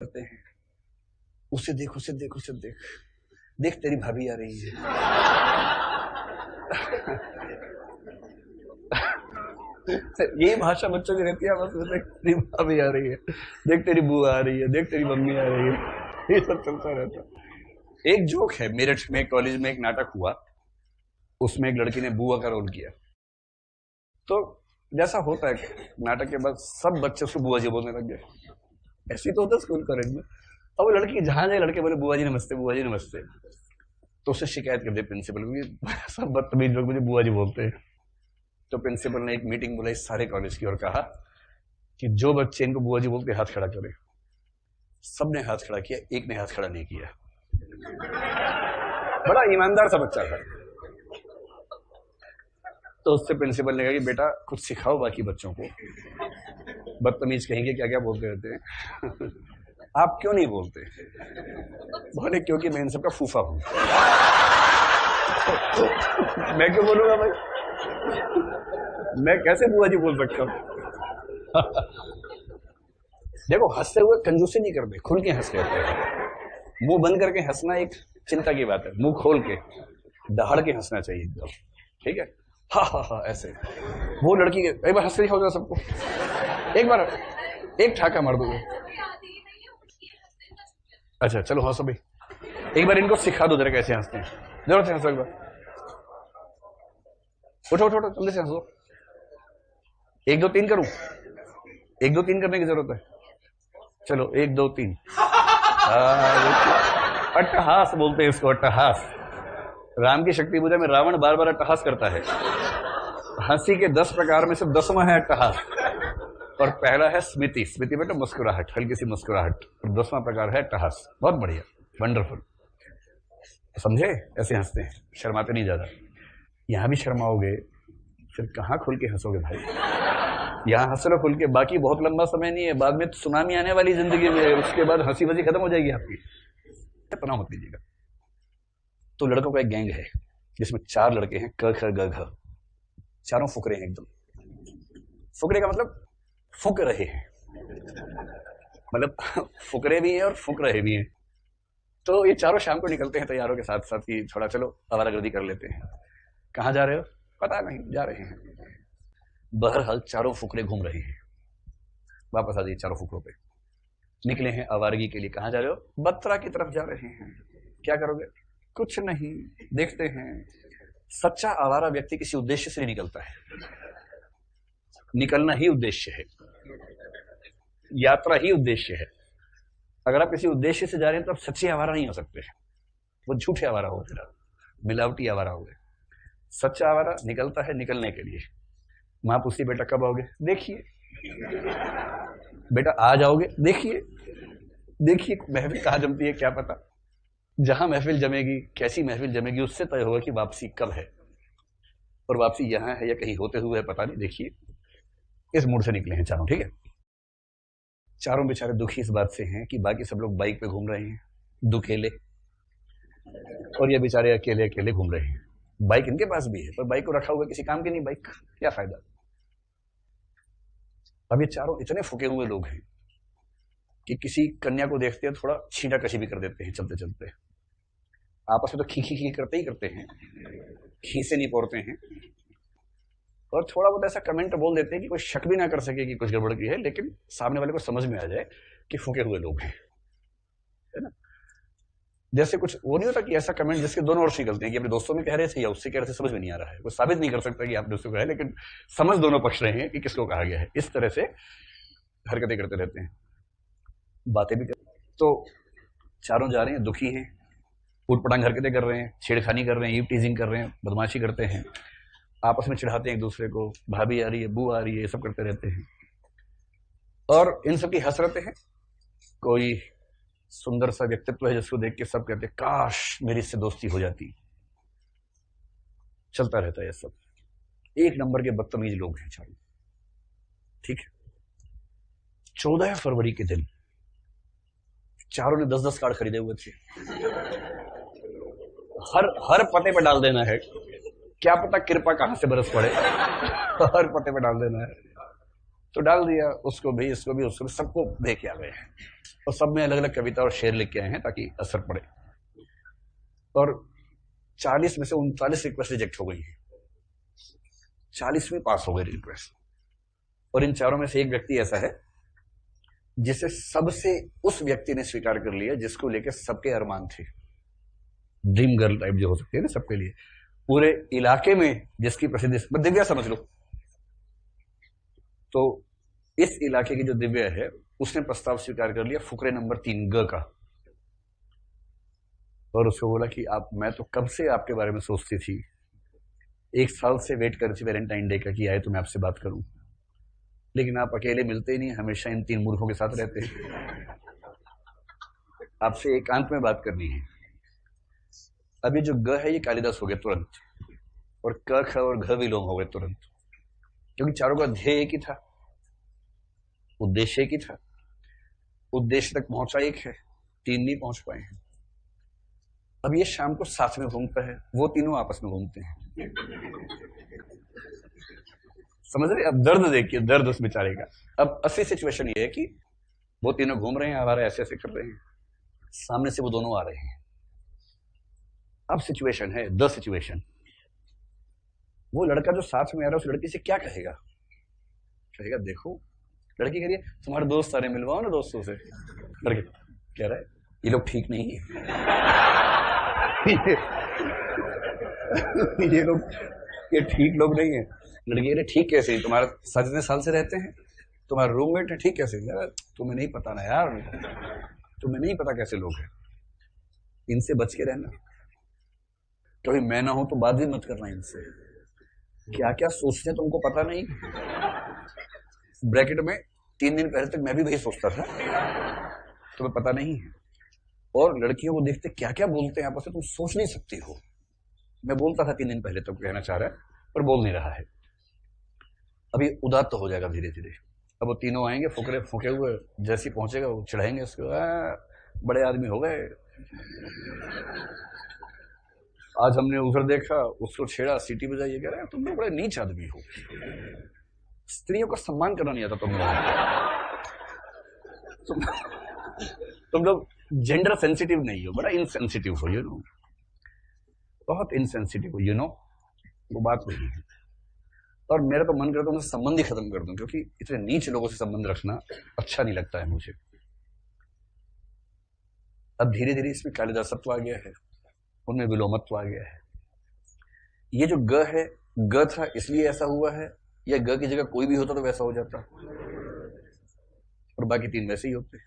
करते हैं, उसे देख उसे देख उसे देख, देख तेरी भाभी आ रही है। यही भाषा बच्चों की रहती है, बस देख तेरी भाभी आ रही है, देख तेरी बुआ आ रही है, देख तेरी मम्मी आ रही है, ये सब चलता रहता है। एक जोक है, मेरठ में कॉलेज में एक नाटक हुआ, उसमें एक लड़की ने बुआ का रोल किया। तो जैसा होता है नाटक के बाद सब बच्चे उसको बुआ जी बोलने लग गए। ऐसी तो होता है स्कूल कॉलेज में। अब वो लड़की जहां जाए लड़के बोले बुआ जी नमस्ते, बुआ जी नमस्ते। तो उससे शिकायत कर दी प्रिंसिपल को, सब बदतमीज लोग मुझे बुआ जी बोलते हैं। तो प्रिंसिपल ने एक मीटिंग बुलाई सारे कॉलेज की और कहा कि जो बच्चे इनको बुआ जी बोलते हाथ खड़ा करें। सबने हाथ खड़ा किया, एक ने हाथ खड़ा नहीं किया। बड़ा ईमानदार सा बच्चा था। तो उससे प्रिंसिपल ने कहा कि बेटा कुछ सिखाओ बाकी बच्चों को, बदतमीज कहेंगे क्या क्या बोलते रहते हैं। आप क्यों नहीं बोलते? बोले क्योंकि मैं इन सबका फूफा हूं। मैं क्यों बोलूंगा भाई, मैं कैसे बुआ जी बोल सकता हूं? देखो हंसते हुए कंजूसी नहीं करते, खुल के हंस लेते हैं। मुंह बंद करके हंसना एक चिंता की बात है, मुंह खोल के दहाड़ के हंसना चाहिए एकदम, ठीक है? हा हा हा ऐसे। वो लड़की के एक बार हंस के दिखाओ सबको, एक बार एक ठाका मार दो। अच्छा चलो हंसो भाई, एक बार इनको सिखा दो जरा कैसे हंसते हैं, जरूर से हंसो एक बार। उठो उठो उठो जल्दी से हंसो। 1 2 3 करूं? 1 2 3 करने की जरूरत है। चलो 1 2 3। अट्टहास बोलते हैं इसको, अट्टहास। राम की शक्ति पूजा में रावण बार बार अट्टहास करता है। हंसी के 10 प्रकार में से 10वां है अट्टहास, और पहला है स्मृति। स्मृति बेटा मुस्कुराहट, हल्की सी मुस्कुराहट, और 10वां प्रकार है अट्टहास। बहुत बढ़िया, वंडरफुल। समझे? ऐसे हंसते हैं, शर्माते नहीं ज्यादा। यहां भी शर्माओगे फिर कहां खुल के हंसोगे भाई? यहां हंस लो खुल के, बाकी बहुत लंबा समय नहीं है, बाद में सुनामी आने वाली जिंदगी में, उसके बाद हंसी वसी खत्म हो जाएगी आपकी। पना मत लीजिएगा। तो लड़कों का एक गैंग है जिसमें 4 लड़के हैं, क ख ग घ, चारों फुकरे हैं एकदम। फुकरे का मतलब फुक रहे हैं, मतलब फुकरे भी हैं और फुक रहे भी हैं। तो ये चारों शाम को निकलते हैं तैयारों के साथ साथ कि थोड़ा चलो आवारागर्दी कर लेते हैं। कहाँ जा रहे हो? पता नहीं, जा रहे हैं। बहरहाल चारों फुकरे घूम रहे हैं। वापस आ जाइए चारों फुकरों पे। निकले हैं आवारगी के लिए। कहाँ जा रहे हो? बत्रा की तरफ जा रहे हैं। क्या करोगे? कुछ नहीं, देखते हैं। सच्चा आवारा व्यक्ति किसी उद्देश्य से नहीं निकलता है, निकलना ही उद्देश्य है, यात्रा ही उद्देश्य है। अगर आप किसी उद्देश्य से जा रहे हैं तो आप सच्चे आवारा नहीं हो सकते, वो झूठे आवारा हो गए, मिलावटी आवारा हो गए। सच्चा आवारा निकलता है निकलने के लिए। मां पूछती बेटा कब आओगे? देखिए। बेटा आ जाओगे? देखिए। देखिए महफिल कहाँ जमती है क्या पता। जहां महफिल जमेगी, कैसी महफिल जमेगी, उससे तय होगा कि वापसी कब है, और वापसी यहां है या कहीं होते हुए है पता नहीं। देखिए इस मूड से निकले हैं चारों, ठीक है? चारों बेचारे दुखी इस बात से हैं कि बाकी सब लोग बाइक पे घूम रहे हैं दुकेले, और ये बेचारे अकेले अकेले घूम रहे हैं। बाइक इनके पास भी है पर बाइक को रखा हुआ किसी काम की नहीं, बाइक क्या फायदा। अब ये चारों इतने फुके हुए लोग हैं कि किसी कन्या को देखते हैं थोड़ा छींटा कशी भी कर देते हैं चलते चलते। आपस में तो खी खी खी करते ही करते हैं, खी से नहीं पोड़ते हैं, और थोड़ा बहुत ऐसा कमेंट बोल देते हैं कि कोई शक भी ना कर सके कि कुछ गड़बड़ की है, लेकिन सामने वाले को समझ में आ जाए कि फूके हुए लोग हैं, है ना? जैसे कुछ वो नहीं होता कि ऐसा कमेंट जिसके दोनों ओर से निकलते हैं कि अपने दोस्तों में कह रहे थे या उससे कह रहे थे, समझ में नहीं आ रहा है, वो साबित नहीं कर सकता कि आपने उसको कहा है, लेकिन समझ दोनों पक्ष रहे हैं कि किसको कहा गया है। इस तरह से हरकतें करते रहते हैं, बातें भी करते। तो चारों जा रहे हैं, दुखी हैं, उटपटांग हरकतें कर रहे हैं, छेड़खानी कर रहे हैं, टीजिंग कर रहे हैं, बदमाशी करते हैं, आपस में चिढ़ाते हैं एक दूसरे को, भाभी आ रही है, बू आ रही है, ये सब करते रहते हैं। और इन सब की हसरतें हैं। कोई सुंदर सा व्यक्तित्व है जिसको देख के सब कहते हैं काश मेरी इससे दोस्ती हो जाती। चलता रहता है ये सब। एक नंबर के बदतमीज लोग हैं चारों, ठीक है? 14 फरवरी के दिन चारों ने 10-10 कार्ड खरीदे हुए थे। हर पते पे डाल देना है, क्या पता कृपा कहां से बरस पड़े। हर पते पे डाल देना है। तो डाल दिया, उसको भी, इसको भी, उसको भी, सबको दे के आ गए हैं, और सब में अलग अलग कविता और शेर लिख के आए हैं ताकि असर पड़े। और 40 में से 39 रिक्वेस्ट रिजेक्ट हो गई है, 40वीं पास हो गई रिक्वेस्ट। और इन चारों में से एक व्यक्ति ऐसा है जिसे सबसे उस व्यक्ति ने स्वीकार कर लिया जिसको लेकर सबके अरमान थे, ड्रीम गर्ल टाइप जो हो सकती है ना सबके लिए, पूरे इलाके में जिसकी प्रसिद्धि, दिव्या समझ लो। तो इस इलाके की जो दिव्या है उसने प्रस्ताव स्वीकार कर लिया फुकरे नंबर 3 ग का, और उसको बोला कि आप, मैं तो कब से आपके बारे में सोचती थी, 1 साल से वेट कर रही थी वैलेंटाइन डे का कि आए तो मैं आपसे बात करूं, लेकिन आप अकेले मिलते ही नहीं, हमेशा इन 3 मूर्खों के साथ रहते हैं, आपसे एकांत में बात करनी है। अब ये जो ग है ये कालिदास हो गया तुरंत, और क ख और घ विलोम हो गए तुरंत, क्योंकि चारों का ध्येय एक ही था, उद्देश्य एक ही था, उद्देश्य तक पहुंचा एक है, 3 नहीं पहुंच पाए हैं। अब ये शाम को साथ में घूमता है, वो तीनों आपस में घूमते हैं, समझ रहे? अब दर्द देखिए, दर्द उस बेचारे का। अब असली सिचुएशन ये है कि वो तीनों घूम रहे हैं, हमारे ऐसे ऐसे कर रहे हैं, सामने से वो दोनों आ रहे हैं। अब सिचुएशन है द सिचुएशन, वो लड़का जो साथ में आ रहा है उस लड़की से क्या कहेगा? कहेगा देखो, लड़की कह रही है तुम्हारे दोस्त सारे मिलवाओ ना दोस्तों से, लड़के कह रहा है ये लोग ठीक नहीं है ये लोग, ये ठीक लोग नहीं है। लड़की कह ठीक कैसे, तुम्हारे साथ इतने साल से रहते हैं, तुम्हारा रूममेट है, ठीक कैसे? तुम्हें नहीं पता ना यार, तुम्हें नहीं पता कैसे लोग हैं, इनसे बच के रहना, कभी मैं ना हूं तो बात भी मत करना इनसे, क्या क्या सोचते हैं तुमको पता नहीं। ब्रैकेट में 3 दिन पहले तक मैं भी वही सोचता था, तुम्हें पता नहीं है। और लड़कियों को देखते क्या क्या बोलते हैं आपस में, तुम सोच नहीं सकती हो। मैं बोलता था 3 दिन पहले तक, कहना चाह रहा है पर बोल नहीं रहा है। अभी उदात तो हो जाएगा धीरे धीरे। अब वो तीनों आएंगे फुकरे फूके हुए, जैसे पहुंचेगा वो चढ़ाएंगे उसको, बड़े आदमी हो गए, आज हमने उधर देखा, उसको छेड़ा, सीटी बजाइए, कह रहे तुम लोग बड़े नीच आदमी हो, स्त्रियों का सम्मान करना नहीं आता तुम लोग, तुम लोग जेंडर सेंसिटिव नहीं हो, बड़ा इनसेंसिटिव हो, यू नो, बहुत इनसेंसिटिव हो, यू नो, वो बात नहीं है। और मेरा तो मन करता है उनसे संबंध ही खत्म कर दूं, क्योंकि इतने नीच लोगों से संबंध रखना अच्छा नहीं लगता है मुझे। अब धीरे धीरे इसमें कालिदासत्व आ गया है, उनमें विलोमत्व आ गया है। ये जो ग है, ग था इसलिए ऐसा हुआ है, या ग की जगह कोई भी होता तो वैसा हो जाता, और बाकी 3 वैसे ही होते।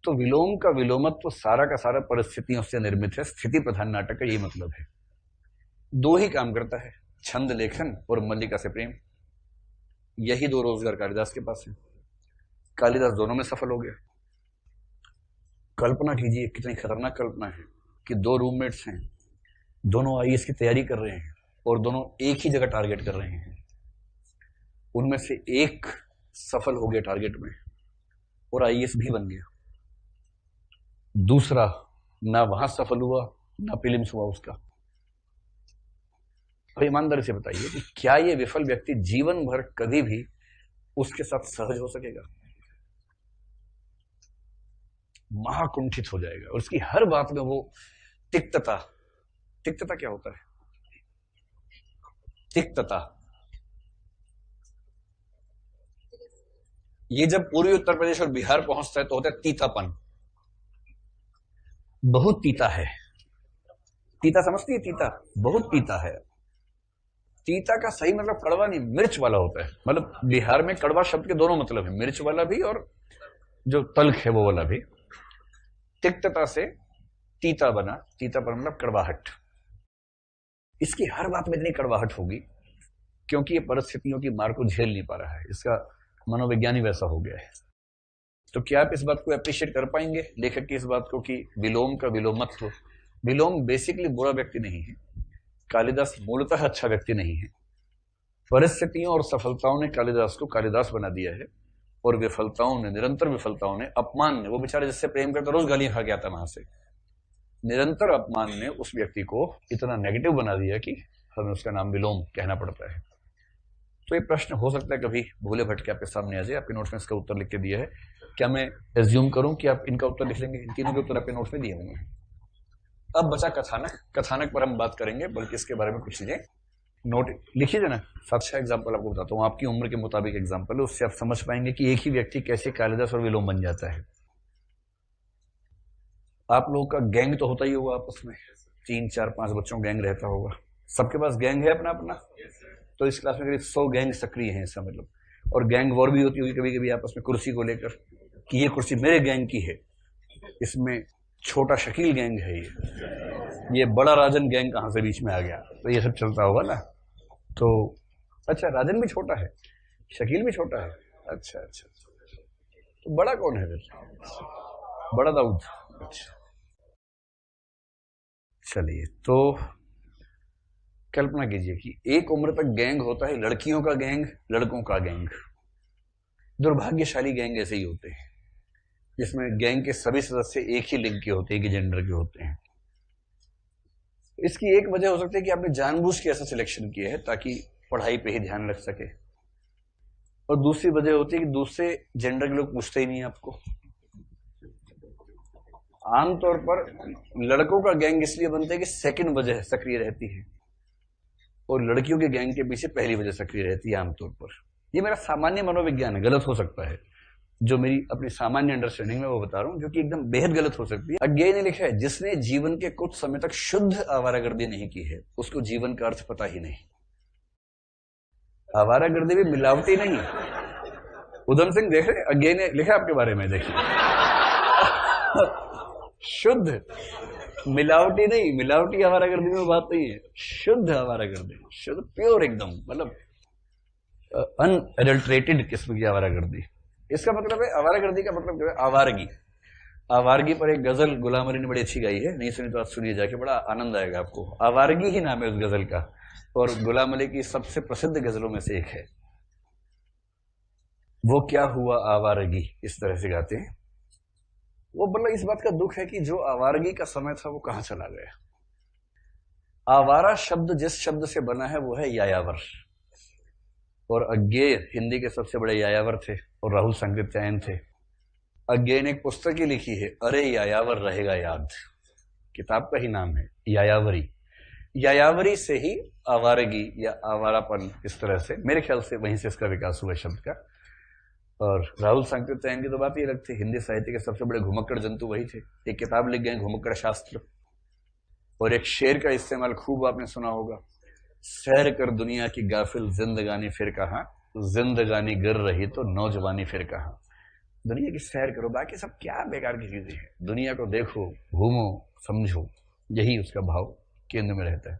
तो विलोम का विलोमत्व सारा का सारा परिस्थितियों से निर्मित है। स्थिति प्रधान नाटक का यही मतलब है। 2 ही काम करता है, छंद लेखन और मल्लिका से प्रेम, यही 2 रोजगार कालिदास के पास है। कालिदास दोनों में सफल हो गया। कल्पना कीजिए कितनी खतरनाक कल्पना है कि 2 रूममेट्स हैं, दोनों आईएएस की तैयारी कर रहे हैं और दोनों एक ही जगह टारगेट कर रहे हैं। उनमें से एक सफल हो गया टारगेट में और आईएएस भी बन गया, दूसरा ना वहां सफल हुआ ना प्रीलिम्स हुआ उसका। अब ईमानदारी से बताइए कि क्या ये विफल व्यक्ति जीवन भर कभी भी उसके साथ सहज हो सकेगा? महाकुंठित हो जाएगा, और उसकी हर बात में वो तिक्तता। तिक्तता क्या होता है? तिक्तता, ये जब पूर्वी उत्तर प्रदेश और बिहार पहुंचता है तो होता है तीतापन। बहुत तीता है, तीता समझती है? तीता, बहुत तीता है। तीता का सही मतलब कड़वा नहीं, मिर्च वाला होता है। मतलब बिहार में कड़वा शब्द के दोनों मतलब है, मिर्च वाला भी और जो तल्ख है वो वाला भी। तिक्तता से तीता बना, तीता पर मतलब कड़वाहट। इसकी हर बात में इतनी कड़वाहट होगी क्योंकि ये परिस्थितियों की मार को झेल नहीं पा रहा है, इसका मनोविज्ञान ही वैसा हो गया है। तो क्या आप इस बात को अप्रिशिएट कर पाएंगे, लेखक की इस बात को, कि विलोम का विलोमत्व, विलोम बेसिकली बुरा व्यक्ति नहीं है, कालिदास मूलतः अच्छा व्यक्ति नहीं है। परिस्थितियों और सफलताओं ने कालिदास को कालिदास बना दिया है, और विफलताओं ने, निरंतर विफलताओं ने, अपमान ने, वो बेचारा जिससे प्रेम करता रोज गालियां खा के आता वहां से, निरंतर अपमान ने उस व्यक्ति को इतना नेगेटिव बना दिया कि हमें उसका नाम विलोम कहना पड़ता है। तो ये प्रश्न हो सकता है कभी भूले भटके आपके सामने आ जाए। आपके नोट्स में इसका उत्तर लिख के दिया है। क्या मैं एज्यूम करूं कि आप इनका उत्तर लिख लेंगे? इन तीनों के उत्तर आपके नोट्स में दिए होंगे। अब बचा कथानक। कथानक पर हम बात करेंगे, बल्कि इसके बारे में कुछ चीजें नोट लिखिए ना। अच्छा एग्जाम्पल आपको बताता हूँ, आपकी उम्र के मुताबिक एग्जाम्पल है, उससे आप समझ पाएंगे कि एक ही व्यक्ति कैसे कालिदास और विलोम बन जाता है। आप लोगों का गैंग तो होता ही होगा आपस में, 3 4 5 बच्चों गैंग रहता होगा। सबके पास गैंग है अपना अपना। तो इस क्लास में करीब 100 गैंग सक्रिय हैं इसका मतलब। और गैंग वॉर भी होती होगी कभी कभी आपस में कुर्सी को लेकर, कि ये कुर्सी मेरे गैंग की है, इसमें छोटा शकील गैंग है, ये बड़ा राजन गैंग कहां से बीच में आ गया। तो ये सब चलता होगा ना। तो अच्छा, राजन भी छोटा है, शकील भी छोटा है। अच्छा अच्छा, तो बड़ा कौन है फिर? बड़ा दाऊद। अच्छा चलिए, तो कल्पना कीजिए कि एक उम्र तक गैंग होता है, लड़कियों का गैंग, लड़कों का गैंग। दुर्भाग्यशाली गैंग ऐसे ही होते हैं जिसमें गैंग के सभी सदस्य एक ही लिंग के होते हैं, एक ही जेंडर के होते हैं। इसकी एक वजह हो सकती है कि आपने जानबूझ के ऐसा सिलेक्शन किया है ताकि पढ़ाई पे ही ध्यान रख सके, और दूसरी वजह होती है कि दूसरे जेंडर के लोग पूछते ही नहीं आपको। आमतौर पर लड़कों का गैंग इसलिए बनता है कि सेकंड वजह सक्रिय रहती है, और लड़कियों के गैंग के पीछे पहली वजह सक्रिय रहती है आमतौर पर। ये मेरा सामान्य मनोविज्ञान है, गलत हो सकता है। जो मेरी अपनी सामान्य अंडरस्टैंडिंग में वो बता रहा हूं, जो कि एकदम बेहद गलत हो सकती है। अज्ञेय ने लिखा है, जिसने जीवन के कुछ समय तक शुद्ध आवारागर्दी नहीं की है उसको जीवन का अर्थ पता ही नहीं। आवारागर्दी भी मिलावटी नहीं। उधम सिंह देख रहे, अज्ञेय ने लिखा आपके बारे में, देखिए। शुद्ध, मिलावटी नहीं। मिलावटी आवारागर्दी में बात नहीं है, शुद्ध आवारागर्दी, शुद्ध प्योर एकदम, मतलब अनएडल्ट्रेटेड किस्म की आवारागर्दी। इसका मतलब है, आवारागर्दी का मतलब क्या है? आवारगी। आवारगी पर एक गजल गुलाम अली ने बड़ी अच्छी गाई है, नहीं सुनी तो आज सुनिए जाके, बड़ा आनंद आएगा आपको। आवारगी ही नाम है उस गजल का, और गुलाम अली की सबसे प्रसिद्ध गजलों में से एक है। वो क्या हुआ आवारगी, इस तरह से गाते हैं वो। मतलब इस बात का दुख है कि जो आवारगी का समय था वो कहां चला गया। आवारा शब्द जिस शब्द से बना है वो है यायावर, और अज्ञेय हिंदी के सबसे बड़े यायावर थे, और राहुल संकृत्यायन थे। अज्ञेय ने एक पुस्तक ही लिखी है, अरे यायावर रहेगा याद। किताब का ही नाम है यायावरी। यायावरी से ही आवारगी या आवारापन, इस तरह से मेरे ख्याल से वहीं से इसका विकास हुआ शब्द का। और राहुल संकृत्यायन की तो बात ही अलग थी, हिंदी साहित्य के सबसे बड़े घुमक्कड़ जंतु वही थे। एक किताब लिख गए, घुमक्कड़ शास्त्र। और एक शेर का इस्तेमाल खूब आपने सुना होगा, सैर कर दुनिया की गाफिल जिंदगानी फिर कहां, जिंदगानी गिर रही तो नौजवानी फिर कहां। दुनिया की सैर करो, बाकी सब क्या बेकार की चीजें हैं। दुनिया को देखो, घूमो, समझो, यही उसका भाव केंद्र में रहता है।